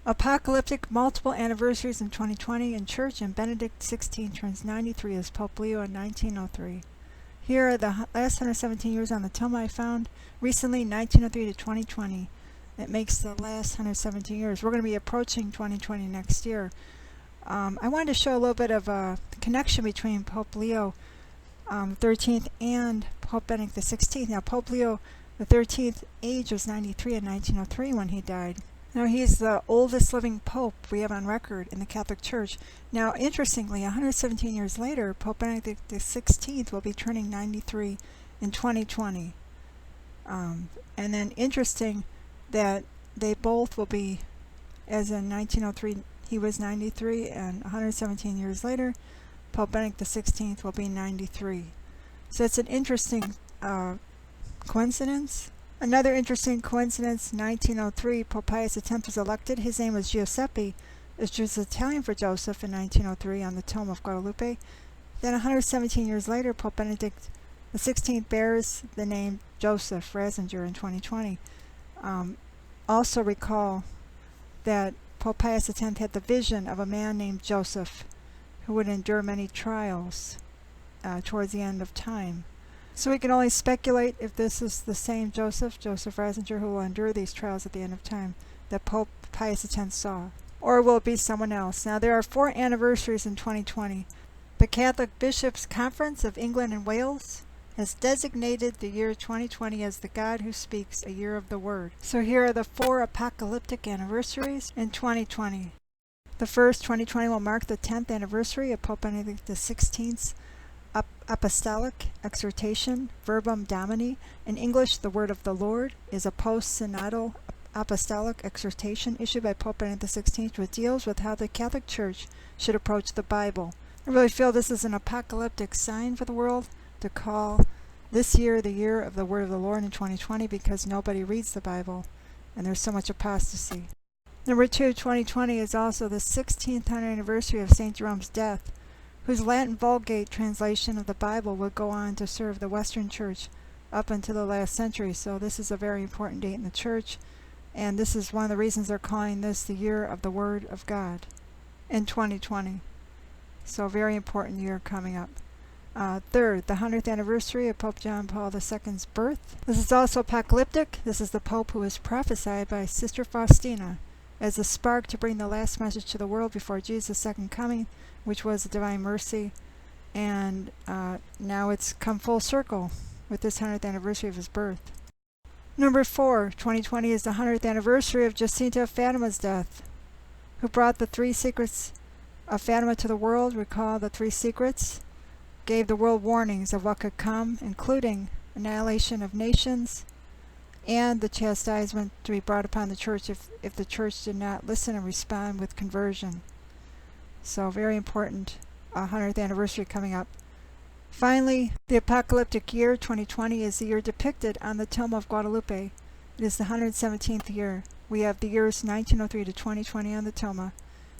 Apocalyptic multiple anniversaries in 2020 in church, and Benedict XVI turns 93 as Pope Leo in 1903. Here are the last 117 years on the TILMA I found recently, 1903 to 2020. It makes the last 117 years. We're going to be approaching 2020 next year. I wanted to show a little bit of a connection between Pope Leo XIII and Pope Benedict XVI. Now, Pope Leo XIII age was 93 in 1903 when he died. Now, he's the oldest living pope we have on record in the Catholic Church. Now, interestingly, 117 years later, Pope Benedict XVI will be turning 93 in 2020. And then interesting that they both will be, as in 1903, he was 93, and 117 years later, Pope Benedict XVI will be 93. So it's an interesting coincidence. Another interesting coincidence, 1903, Pope Pius X was elected. His name was Giuseppe, which was Italian for Joseph, in 1903 on the Tomb of Guadalupe. Then 117 years later, Pope Benedict XVI bears the name Joseph Ratzinger in 2020. Also recall that Pope Pius X had the vision of a man named Joseph who would endure many trials towards the end of time. So we can only speculate if this is the same Joseph Ratzinger, who will endure these trials at the end of time that Pope Pius X saw. Or will it be someone else? Now, there are 4 anniversaries in 2020. The Catholic Bishops' Conference of England and Wales has designated the year 2020 as the God who speaks, a year of the Word. So here are the 4 apocalyptic anniversaries in 2020. The first, 2020, will mark the 10th anniversary of Pope Benedict XVI's Apostolic Exhortation, Verbum Domini. In English, the Word of the Lord is a post-synodal apostolic exhortation issued by Pope Benedict XVI, which deals with how the Catholic Church should approach the Bible. I really feel this is an apocalyptic sign for the world to call this year the year of the Word of the Lord in 2020, because nobody reads the Bible and there's so much apostasy. Number 2, 2020 is also the 16th anniversary of St. Jerome's death, whose Latin Vulgate translation of the Bible would go on to serve the Western Church up until the last century. So this is a very important date in the Church, and this is one of the reasons they're calling this the year of the Word of God in 2020. So a very important year coming up. Third, the 100th anniversary of Pope John Paul II's birth. This is also apocalyptic. This is the Pope who was prophesied by Sister Faustina as a spark to bring the last message to the world before Jesus' second coming, which was the divine mercy. And now it's come full circle with this 100th anniversary of his birth. Number 4, 2020 is the 100th anniversary of Jacinta of Fatima's death, who brought the 3 secrets of Fatima to the world. Recall the 3 secrets gave the world warnings of what could come, including annihilation of nations and the chastisement to be brought upon the Church if the Church did not listen and respond with conversion. So very important 100th anniversary coming up. Finally, the apocalyptic year 2020 is the year depicted on the Tomb of Guadalupe. It is the 117th year. We have the years 1903 to 2020 on the Tilma.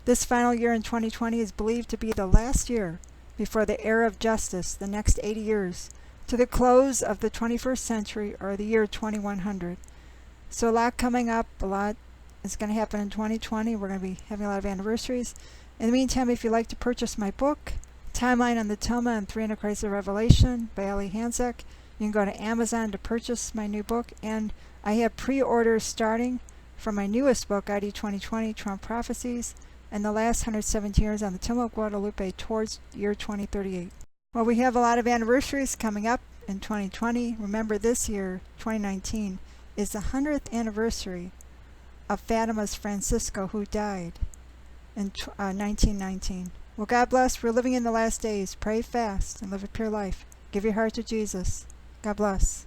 This final year in 2020 is believed to be the last year before the era of justice, the next 80 years, to the close of the 21st century, or the year 2100. So a lot coming up, a lot is going to happen in 2020. We're going to be having a lot of anniversaries. In the meantime, if you'd like to purchase my book, Timeline on the Tilma and 3 Antichrists of Revelation by Ali Hanzek, you can go to Amazon to purchase my new book, and I have pre-orders starting for my newest book, ID 2020, Trump Prophecies, and the last 117 years on the Tomb of Guadalupe towards year 2038. Well, we have a lot of anniversaries coming up in 2020. Remember, this year, 2019, is the 100th anniversary of Fatima's Francisco, who died in 1919. Well, God bless. We're living in the last days. Pray fast and live a pure life. Give your heart to Jesus. God bless.